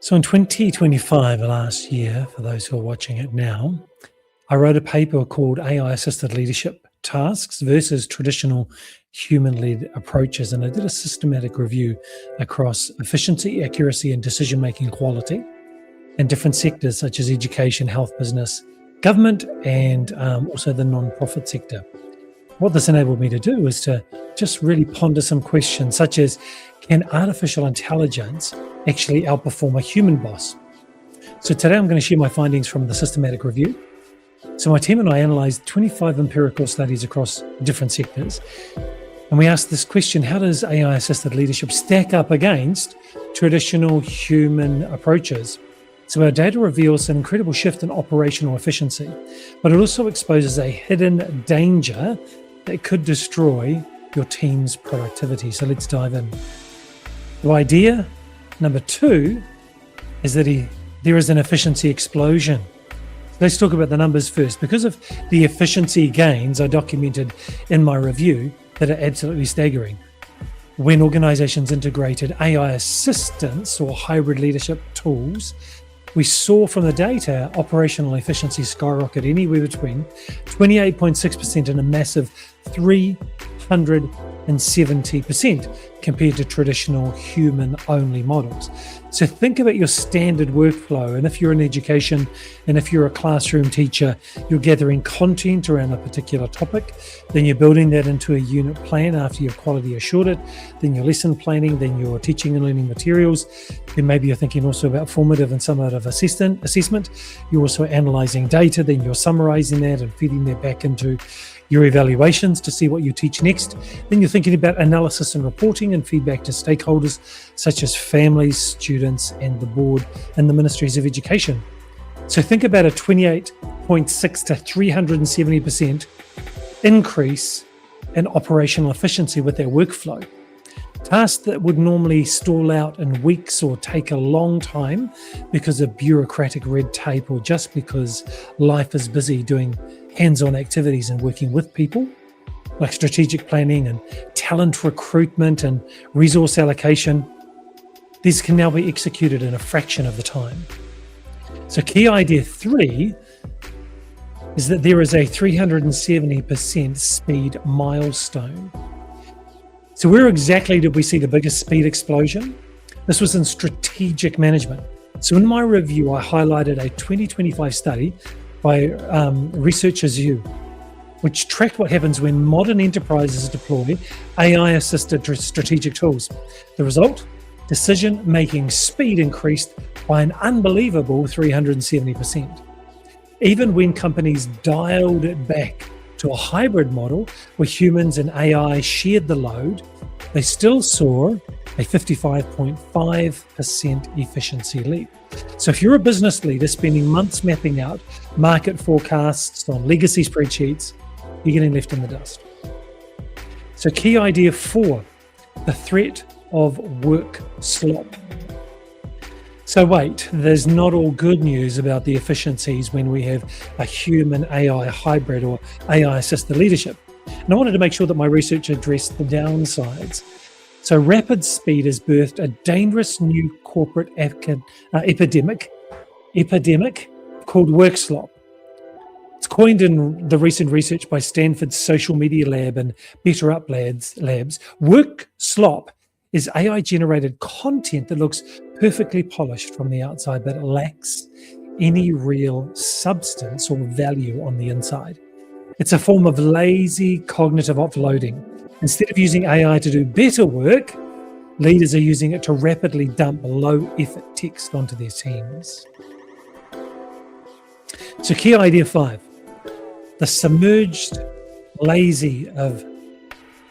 So in 2025, last year, for those who are watching it now, I wrote a paper called AI Assisted Leadership Tasks versus Traditional Human Led Approaches. And I did a systematic review across efficiency, accuracy, and decision making quality in different sectors such as education, health, business, government, and also the non-profit sector. What this enabled me to do is to just really ponder some questions such as, can artificial intelligence actually outperform a human boss? So today I'm going to share my findings from the systematic review. So my team and I analysed 25 empirical studies across different sectors. And we asked this question: how does AI-assisted leadership stack up against traditional human approaches? So our data reveals an incredible shift in operational efficiency, but it also exposes a hidden danger that could destroy your team's productivity. So let's dive in. The idea number 2 is that there is an efficiency explosion. Let's talk about the numbers first. Because of the efficiency gains I documented in my review that are absolutely staggering, when organizations integrated AI assistance or hybrid leadership tools, we saw from the data operational efficiency skyrocket anywhere between 28.6% and a massive 370% compared to traditional human-only models. So think about your standard workflow, and if you're in education and if you're a classroom teacher, you're gathering content around a particular topic, then you're building that into a unit plan after you've quality assured it, then your lesson planning, then your teaching and learning materials, then maybe you're thinking also about formative and summative assessment. You're also analysing data, then you're summarising that and feeding that back into your evaluations to see what you teach next. Then you're thinking about analysis and reporting and feedback to stakeholders such as families, students, and the board and the ministries of education. So think about a 28.6 to 370% increase in operational efficiency with their workflow. Tasks that would normally stall out in weeks or take a long time because of bureaucratic red tape, or just because life is busy doing hands-on activities and working with people, like strategic planning and talent recruitment and resource allocation, these can now be executed in a fraction of the time. So key idea 3 is that there is a 370% speed milestone. So where exactly did we see the biggest speed explosion? This was in strategic management. So in my review, I highlighted a 2025 study by Researchers U, which tracked what happens when modern enterprises deploy AI-assisted strategic tools. The result? Decision-making speed increased by an unbelievable 370%. Even when companies dialed it back to a hybrid model where humans and AI shared the load, they still saw a 55.5% efficiency leap. So if you're a business leader spending months mapping out market forecasts on legacy spreadsheets, you're getting left in the dust. So key idea 4, the threat of work slop. So wait, there's not all good news about the efficiencies when we have a human AI hybrid or AI assisted leadership. And I wanted to make sure that my research addressed the downsides. So rapid speed has birthed a dangerous new corporate epidemic called work slop. It's coined in the recent research by Stanford's Social Media Lab and Better Up Labs. Work slop is AI-generated content that looks perfectly polished from the outside, but it lacks any real substance or value on the inside. It's a form of lazy cognitive offloading. Instead of using AI to do better work, leaders are using it to rapidly dump low-effort text onto their teams. So key idea 5, the submerged lazy of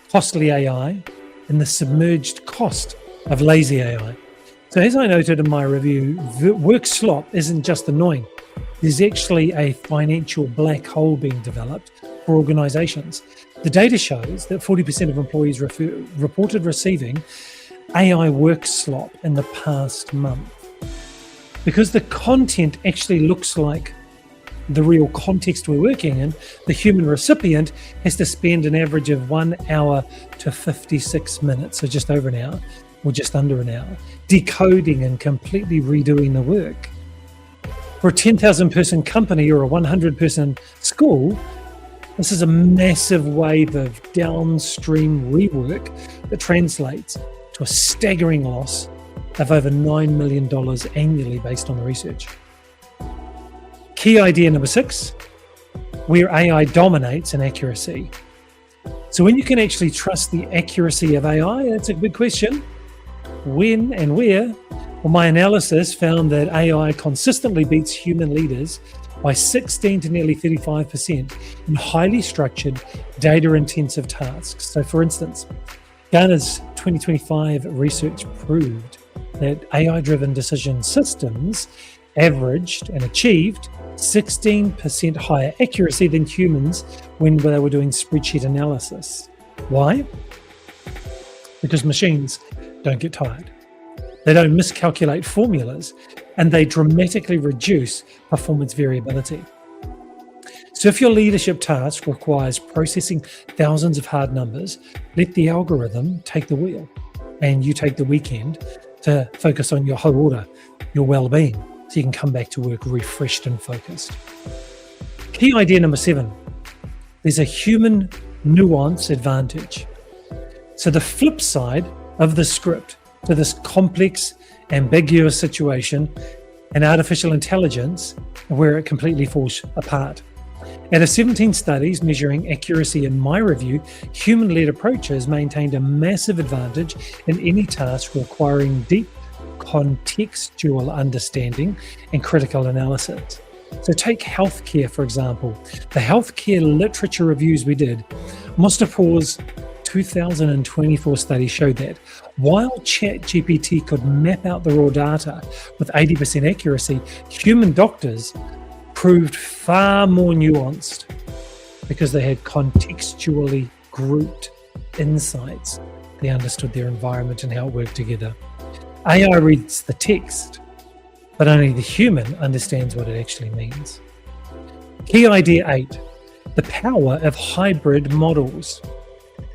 costly AI and the submerged cost of lazy AI. So as I noted in my review, work slop isn't just annoying. There's actually a financial black hole being developed for organizations. The data shows that 40% of employees reported receiving AI work slop in the past month. Because the content actually looks like the real context we're working in, the human recipient has to spend an average of 1 hour to 56 minutes, so just over an hour, or just under an hour, decoding and completely redoing the work. For a 10,000 person company or a 100 person school, this is a massive wave of downstream rework that translates to a staggering loss of over $9 million annually based on the research. Key idea number 6, where AI dominates in accuracy. So when you can actually trust the accuracy of AI, that's a big question. When and where? Well, my analysis found that AI consistently beats human leaders by 16 to nearly 35% in highly structured, data-intensive tasks. So for instance, Gartner's 2025 research proved that AI-driven decision systems averaged and achieved 16% higher accuracy than humans when they were doing spreadsheet analysis. Why? Because machines don't get tired. They don't miscalculate formulas, and they dramatically reduce performance variability. So if your leadership task requires processing thousands of hard numbers, let the algorithm take the wheel, and you take the weekend to focus on your whole order, your well-being, so you can come back to work refreshed and focused. Key idea number 7, there's a human nuance advantage. So the flip side of the script to this complex, ambiguous situation and artificial intelligence, where it completely falls apart. Out of 17 studies measuring accuracy in my review, human-led approaches maintained a massive advantage in any task requiring deep contextual understanding and critical analysis. So take healthcare, for example. The healthcare literature reviews we did, Mostapor's 2024 study showed that while ChatGPT could map out the raw data with 80% accuracy, human doctors proved far more nuanced because they had contextually grouped insights. They understood their environment and how it worked together. AI reads the text, but only the human understands what it actually means. Key idea 8, the power of hybrid models.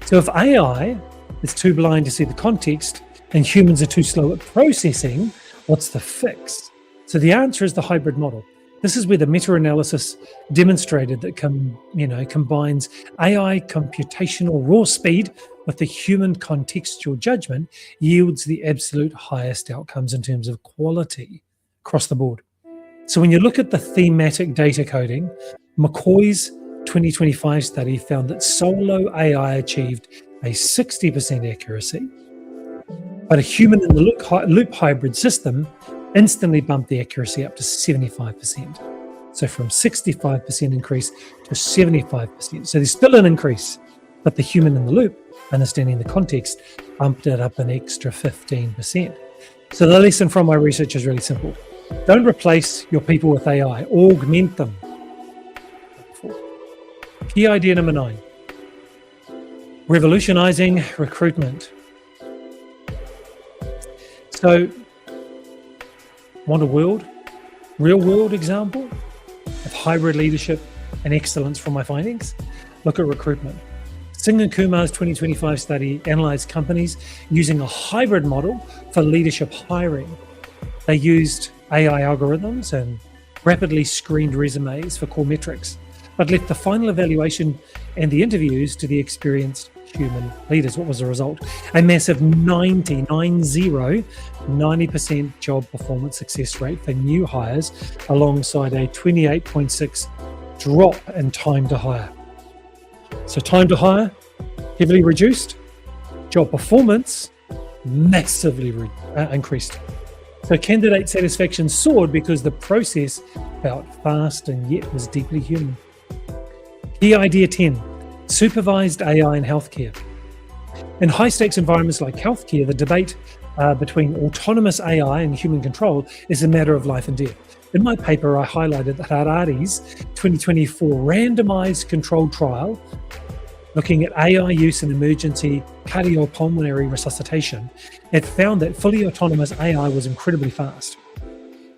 So if AI is too blind to see the context and humans are too slow at processing, what's the fix? So the answer is the hybrid model. This is where the meta-analysis demonstrated that combines AI computational raw speed with the human contextual judgment yields the absolute highest outcomes in terms of quality across the board. So when you look at the thematic data coding, McCoy's 2025 study found that solo AI achieved a 60% accuracy, but a human in the loop hybrid system instantly bumped the accuracy up to 75%. So from 65% increase to 75%. So there's still an increase, but the human in the loop, understanding the context, bumped it up an extra 15%. So the lesson from my research is really simple. Don't replace your people with AI, augment them. Key idea number 9, revolutionizing recruitment. So, want a real world example of hybrid leadership and excellence from my findings? Look at recruitment. Singh and Kumar's 2025 study analyzed companies using a hybrid model for leadership hiring. They used AI algorithms and rapidly screened resumes for core metrics, but left the final evaluation and the interviews to the experienced human leaders. What was the result? A massive 90% job performance success rate for new hires, alongside a 28.6 drop in time to hire. So time to hire, heavily reduced. Job performance, massively increased. So candidate satisfaction soared because the process felt fast and yet was deeply human. Key idea 10, supervised AI in healthcare. In high-stakes environments like healthcare, the debate between autonomous AI and human control is a matter of life and death. In my paper, I highlighted that Harari's 2024 randomized controlled trial looking at AI use in emergency cardiopulmonary resuscitation, it found that fully autonomous AI was incredibly fast.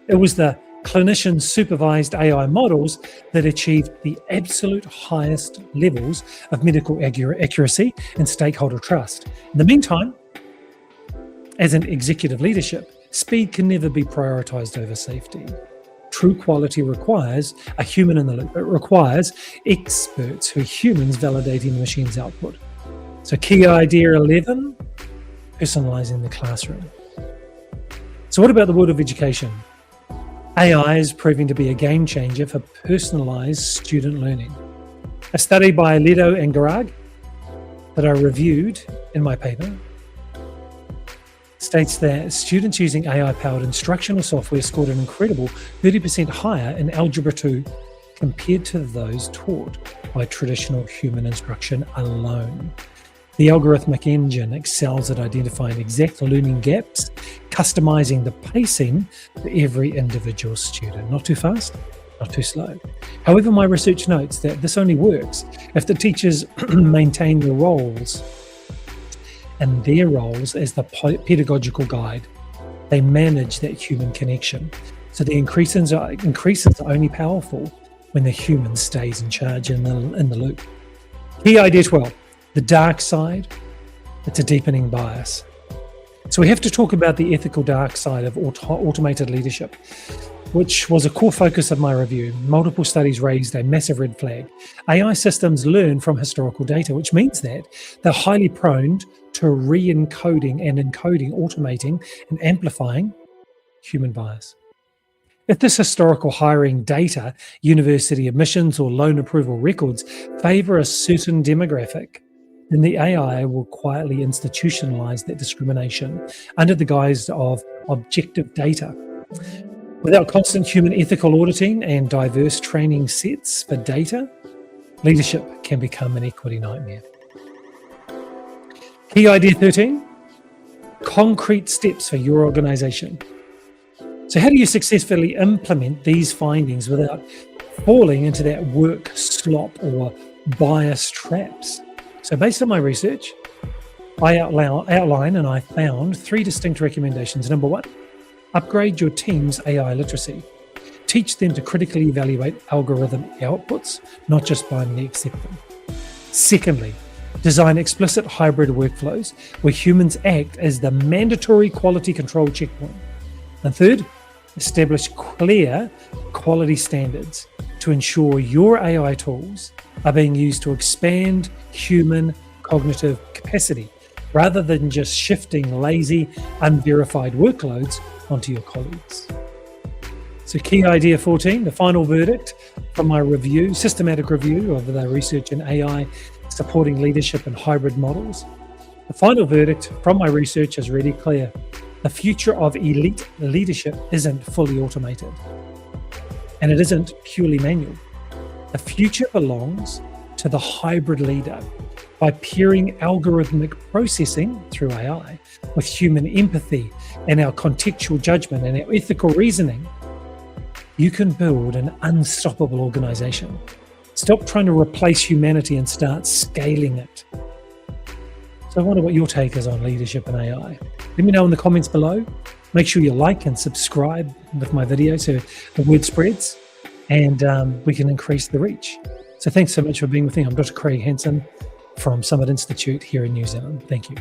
It was the clinician-supervised AI models that achieved the absolute highest levels of medical accuracy and stakeholder trust. In the meantime, As an executive leadership, speed can never be prioritized over safety. True quality requires a human in the loop. It requires experts who are humans validating the machine's output. So key idea 11, personalizing the classroom. So what about the world of education? AI is proving to be a game changer for personalized student learning. A study by Leto and Garag that I reviewed in my paper states that students using AI-powered instructional software scored an incredible 30% higher in Algebra 2 compared to those taught by traditional human instruction alone. The algorithmic engine excels at identifying exact learning gaps, customizing the pacing for every individual student. Not too fast, not too slow. However, my research notes that this only works if the teachers maintain their roles as the pedagogical guide. They manage that human connection. So the increases are only powerful when the human stays in charge in the loop. Key idea 12. The dark side, it's a deepening bias. So we have to talk about the ethical dark side of automated leadership, which was a core focus of my review. Multiple studies raised a massive red flag. AI systems learn from historical data, which means that they're highly prone to re-encoding and encoding, automating and amplifying human bias. If this historical hiring data, university admissions or loan approval records favor a certain demographic, then the AI will quietly institutionalize that discrimination under the guise of objective data. Without constant human ethical auditing and diverse training sets for data, leadership can become an equity nightmare. Key idea 13, concrete steps for your organization. So how do you successfully implement these findings without falling into that work slop or bias traps? So based on my research, I outline and I found 3 distinct recommendations. Number 1, upgrade your team's AI literacy. Teach them to critically evaluate algorithm outputs, not just blindly accept them. Secondly, design explicit hybrid workflows where humans act as the mandatory quality control checkpoint. And third, establish clear quality standards to ensure your AI tools are being used to expand human cognitive capacity rather than just shifting lazy, unverified workloads onto your colleagues. So key idea 14, the final verdict from my review, systematic review of the research in AI supporting leadership and hybrid models. The final verdict from my research is really clear. The future of elite leadership isn't fully automated, and it isn't purely manual. The future belongs to the hybrid leader. By pairing algorithmic processing through AI with human empathy and our contextual judgment and our ethical reasoning, you can build an unstoppable organization. Stop trying to replace humanity and start scaling it. So I wonder what your take is on leadership and AI. Let me know in the comments below. Make sure you like and subscribe with my video so the word spreads and we can increase the reach. So thanks so much for being with me. I'm Dr. Craig Hansen from Summit Institute here in New Zealand. Thank you.